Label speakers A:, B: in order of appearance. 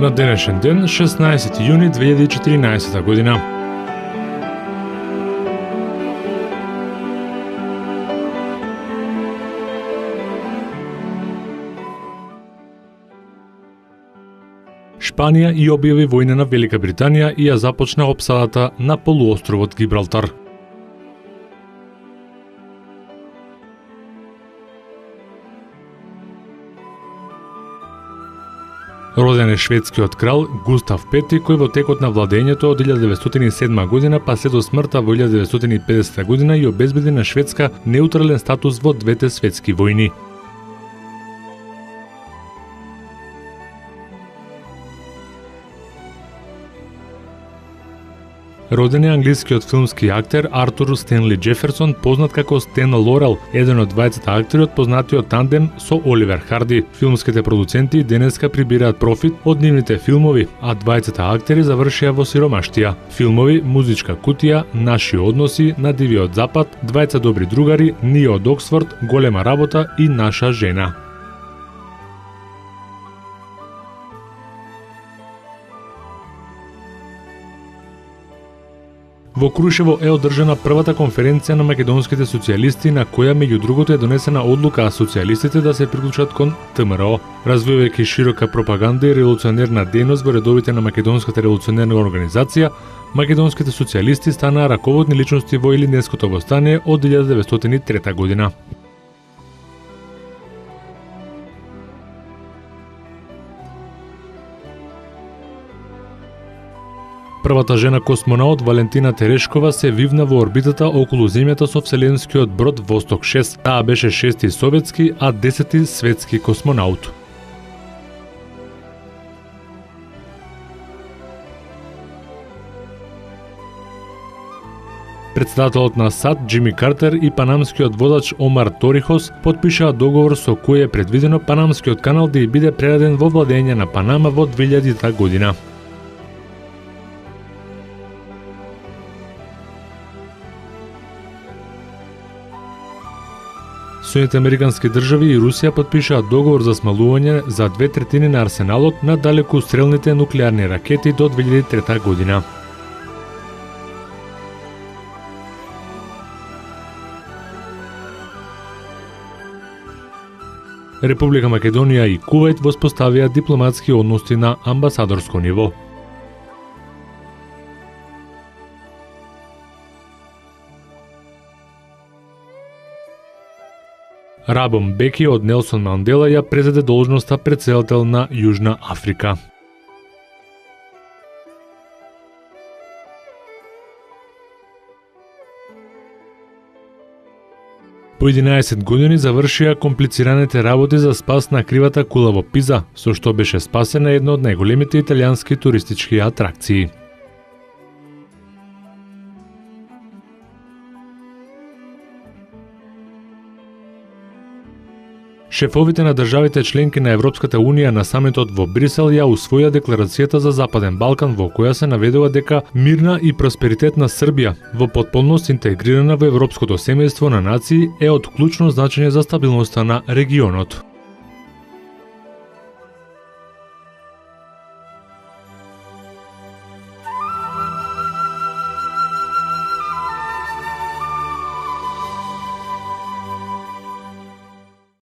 A: На денешен ден, 16 јуни 2014 година. Шпанија и објави војна на Велика Британија и ја започна опсадата на полуостровот Гибралтар. Роден е шведскиот крал Густав V, кој во текот на владењето од 1907 година па се до смртта во 1950 година ја обезбеди на Шведска неутрален статус во двете светски војни. Роден е англискиот филмски актер Артур Стенли Джеферсон, познат како Стен Лорел, еден од двајцата актери од познатиот тандем со Оливер Харди. Филмските продуценти денеска прибираат профит од нивните филмови, а двајцата актери завршија во сиромаштија. Филмови Музичка кутија, Наши односи, На дивиот запад, Двајца добри другари, Ние од Оксфорд, Голема работа и Наша жена. Во Крушево е одржана првата конференција на македонските социјалисти, на која меѓу другото е донесена одлука социјалистите да се приклучат кон ТМРО. Развивајќи широка пропаганда и револуционерна дејност во редовите на македонската револуционерна организација, македонските социјалисти станаа раководни личности во Илинденското востание од 1903 година. Првата жена космонаут Валентина Терешкова се вивна во орбитата околу Земјата со вселенскиот брод Восток 6. Таа беше 6-ти советски, а 10-ти светски космонаут. Претседателот на САД Џими Картер и панамскиот водач Омар Торихос потпишаа договор со кој е предвидено Панамскиот канал да ја биде предаден во владење на Панама во 2000 година. Соединетите американски држави и Русија потпишаа договор за смалување за 2/3 на арсеналот на далекострелните нуклеарни ракети до 2003 година. Република Македонија и Кувајт воспоставија дипломатски односи на амбасадорско ниво. Рабо Мбеки од Нелсон Мандела ја презеде должноста претседател на Јужна Африка. По 11 години завршија комплицираните работи за спас на кривата кула во Пиза, со што беше спасена една од најголемите италијански туристички атракции. Шефовите на државите членки на Европската Унија на самитот во Брисел ја усвоја декларацијата за Западен Балкан, во која се наведува дека мирна и просперитетна Србија, во потполност интегрирана во европското семејство на нации, е од клучно значење за стабилноста на регионот.